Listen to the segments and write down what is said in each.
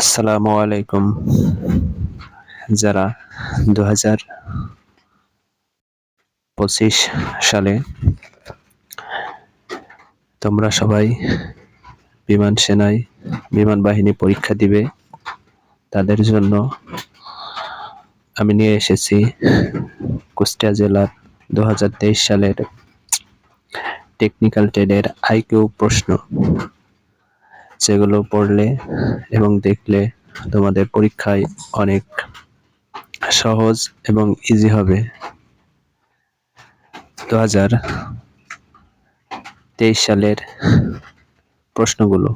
আসসালামু আলাইকুম। যারা ২০২৫ সালে তোমরা সবাই বিমান বাহিনী পরীক্ষা দিবে, তাদের জন্য আমি নিয়ে এসেছি কুষ্টিয়া জেলার ২০২৩ সালের টেকনিক্যাল ট্রেডের আইকিউ প্রশ্ন, যেগুলো পড়লে এবং দেখলে তোমাদের পরীক্ষায় অনেক সহজ এবং ইজি হবে। ২০২৩ সালের প্রশ্নগুলো: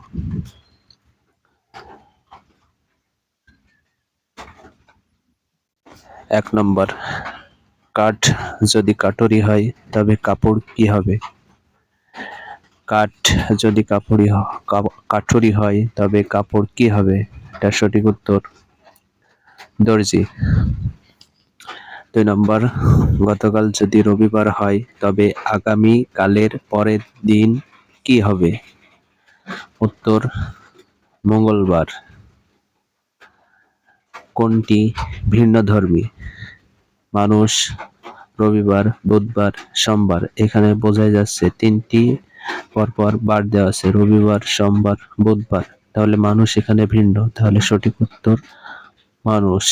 ১ নম্বর, কাঠ যদি কাঠুরি হয় তবে কাপড় কি হবে? কাঠ যদি কাঠুরি হয় তবে কাপড় কি হবে? এটা সঠিক উত্তর দর্জি। ২ নম্বর, গতকাল যদি রবিবার হয় তবে আগামী কালের পরের দিন কি হবে? উত্তর মঙ্গলবার। কোনটি ভিন্নধর্মী? মানুষ, রবিবার, বুধবার, সোমবার। এখানে বোঝাই যাচ্ছে তিনটি পরপর বার দেওয়া আছে, রবিবার, সোমবার, বুধবার, তাহলে মানুষ এখানে ভিন্ন, তাহলে সঠিক উত্তর মানুষ।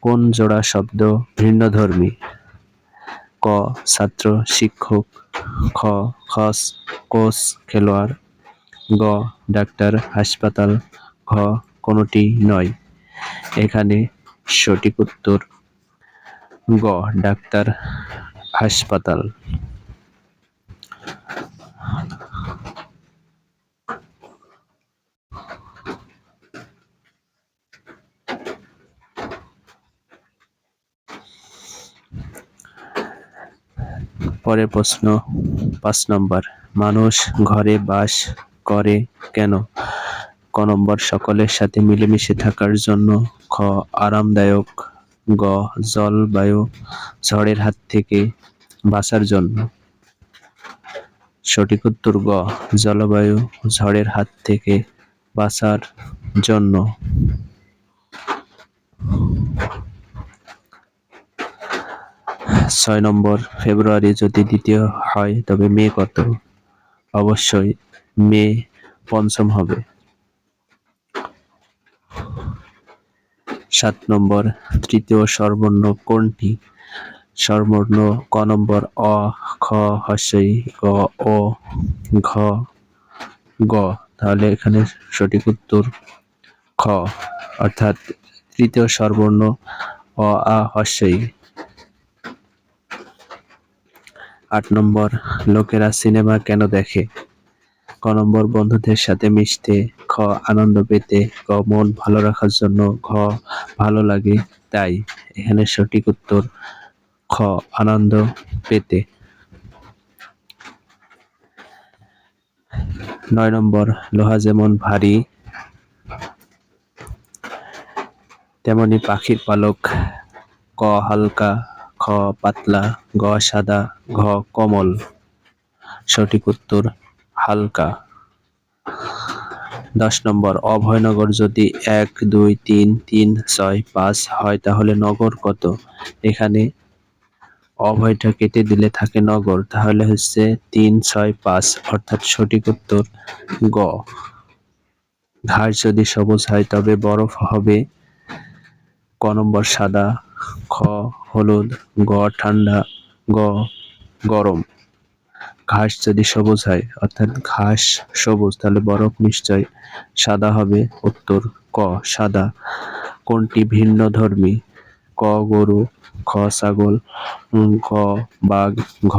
কোন জোড়া শব্দ ভিন্নধর্মী? ক ছাত্র শিক্ষক, খ কোচ খেলোয়াড়, গ ডাক্তার হাসপাতাল, ঘ কোনটি নয়। এখানে সঠিক উত্তর গ ডাক্তার হাসপাতাল। পরের প্রশ্ন ৫ নম্বর, মানুষ ঘরে বাস করে কেন? ক নম্বর, সকলের সাথে মিলেমিশে থাকার জন্য, খ আরামদায়ক, গ জলবায়ু ঝড়ের হাত থেকে বাঁচার জন্য। সঠিক উত্তর গ জলবায়ু ঝড়ের হাত থেকে বাঁচার জন্য। ৬ নম্বর, ফেব্রুয়ারি যদি দ্বিতীয় হয় তবে মে কত? অবশ্যই মে পঞ্চম হবে। ৭ নম্বর, তৃতীয় স্বরবর্ণ কোনটি? স্বরবর্ণ ক নম্বর অ, খ, ই, গ, ও, ঘ, গ। তাহলে এখানে সঠিক উত্তর খ, অর্থাৎ তৃতীয় স্বরবর্ণ অ, আ, ই। ৮ নম্বর, লোকেরা সিনেমা কেন দেখে? ক নম্বর বন্ধুদের সাথে মিশতে, খ আনন্দ পেতে, গ মন ভালো রাখার জন্য, ঘ ভালো লাগে তাই। এখানে সঠিক উত্তর খ আনন্দ পেতে। ৯ নম্বর, লোহা যেমন ভারী তেমনি পাখির পালক, ক হালকা, খ পাতলা, গ সাদা, ঘ কোমল। সঠিক উত্তর হালকা। ১০ নম্বর, অভয়নগর যদি ১, ২, ৩, ৩, ৬, ৫ হয় তাহলে নগর কত? এখানে অভয়টা কেটে দিলে থাকে নগর, তাহলে হচ্ছে ৩, ৬, ৫, অর্থাৎ সঠিক উত্তর গ। ঘাস যদি সবুজ হয় তবে বরফ হবে ক নম্বর সাদা, খ হলুদ, গ ঠান্ডা, গ গরম। ঘাস যদি সবুজ হয়, অর্থাৎ ঘাস সবুজ, তাহলে বরফ নিশ্চয় সাদা হবে, উত্তর ক সাদা। কোনটি ভিন্নধর্মী? ক গরু, খ ছাগল, খ বাঘ, ঘ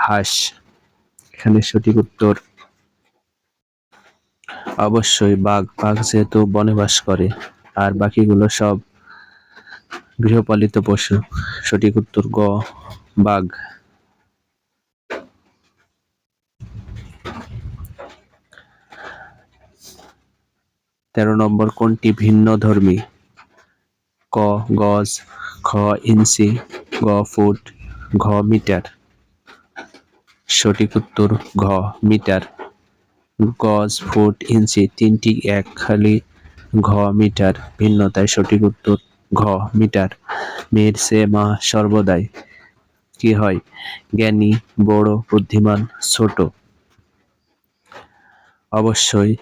হাঁস। এখানে সঠিক উত্তর অবশ্যই বাঘ। বাঘ যেহেতু বনে বাস করে, আর বাকিগুলো সব গৃহপালিত পশু। সঠিক উত্তর গ বাঘ। ১৩ নম্বর, কোনটি ভিন্নধর্মী? ক গজ, খ ইঞ্চি, গ ফুট, ঘ মিটার। সঠিক উত্তর ঘ মিটার। গজ, ফুট, ইঞ্চি তিনটি এক, খালি ঘ মিটার, ভিন্নতায় সঠিক উত্তর ঘ মিটার। মেয়ের চেয়ে মা সর্বদাই কি হয়? জ্ঞানী, বড়, বুদ্ধিমান, ছোট। অবশ্যই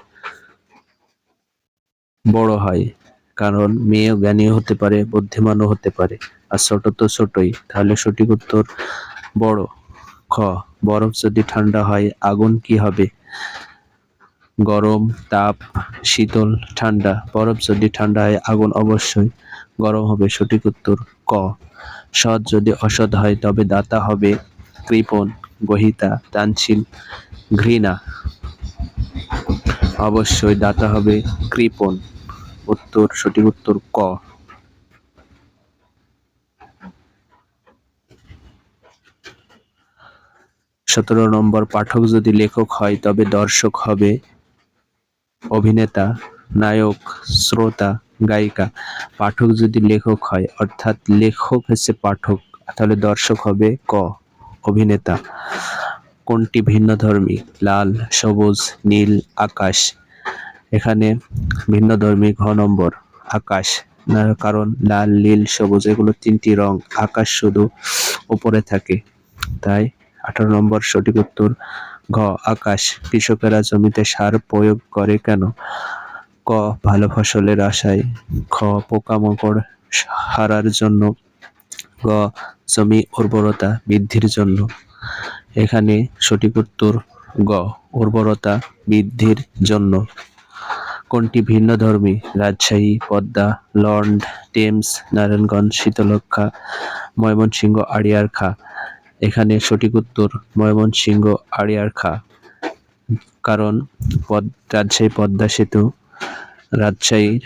বড় হয়, কারণ মেয়েও জ্ঞানীও হতে পারে, বুদ্ধিমানও হতে পারে, আর ছোট তো ছোটই। তাহলে সঠিক উত্তর বড়। খ বরফ যদি ঠান্ডা হয় আগুন কি হবে? গরম, তাপ, শীতল, ঠান্ডা। বরফ যদি ঠান্ডা হয় আগুন অবশ্যই গরম হবে। সঠিক উত্তর ক। সৎ যদি অসৎ হয় তবে দাতা হবে কৃপণ, গ্রহীতা, দানশীল, ঘৃণা। অবশ্যই দাতা হবে কৃপণ। সঠিক উত্তর ক। 17 নম্বর, পাঠক যদি লেখক হয় তবে দর্শক হবে অভিনেতা, নায়ক, শ্রোতা, গায়িকা। পাঠক যদি লেখক হয়, অর্থাৎ লেখক হচ্ছে পাঠক, তাহলে দর্শক হবে ক অভিনেতা। কোনটি ভিন্নধর্মী? লাল, সবুজ, নীল, আকাশ। এখানে ভিন্নধর্মী ঘ নম্বর আকাশ, না, কারণ লাল, নীল, সবুজ এগুলো তিনটি রং, আকাশ শুধু উপরে থাকে। তাই 18 নম্বর সঠিক উত্তর ঘ আকাশ। কৃষকেরা জমিতে সার প্রয়োগ করে কেন? ক ভালো ফসলের আশায়, খ পোকামাকড় হারার জন্য, গ জমি উর্বরতা বৃদ্ধির জন্য। এখানে সঠিক উত্তর গ উর্বরতা বৃদ্ধির জন্য। কোনটি ভিন্নধর্মী? রাজশাহী, পদ্মা, লন্ড, টেমস, নারায়ণগঞ্জ, শীতলক্ষ্যা, ময়মনসিংহ, আড়িয়ারখাঁ। এখানে সঠিক উত্তর ময়মনসিংহ, আড়িয়ারখাঁ। কারণ রাজশাহী পদ্মা সেতু, রাজশাহীর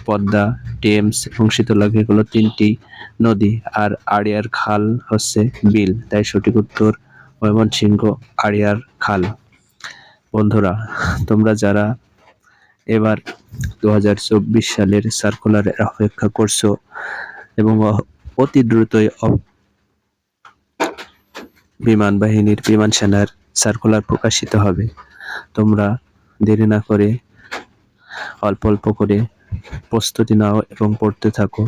পদ্মা, টেমস এবং শীতলক্ষ্যা এগুলো তিনটি নদী, আর আড়িয়ার খাল হচ্ছে বিল। তাই সঠিক উত্তর ময়মনসিংহ, আড়িয়ার খাল। বন্ধুরা, তোমরা যারা এবার 2024 সালের সার্কুলারের অপেক্ষা করছো এবং অতি দ্রুতই বিমান সেনার সার্কুলার প্রকাশিত হবে, তোমরা দেরি না করে অল্প অল্প করে প্রস্তুতি নাও এবং পড়তে থাকো।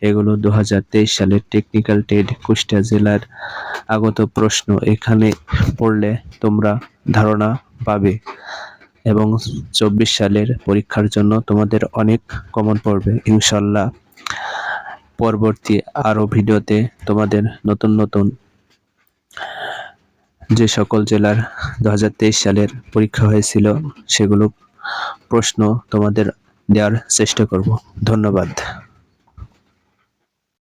এগুলো 2023 সালের টেকনিক্যাল ট্রেড কুষ্টিয়া জেলার আগত প্রশ্ন। এখানে পড়লে তোমরা ধারণা পাবে এবং 24 সালের পরীক্ষার জন্য তোমাদের অনেক কমন পড়বে ইনশাল্লাহ। পরবর্তী আরো ভিডিওতে তোমাদের নতুন নতুন যে সকল জেলার 2023 সালের পরীক্ষা হয়েছিল সেগুলো প্রশ্ন তোমাদের দেওয়ার চেষ্টা করব। ধন্যবাদ।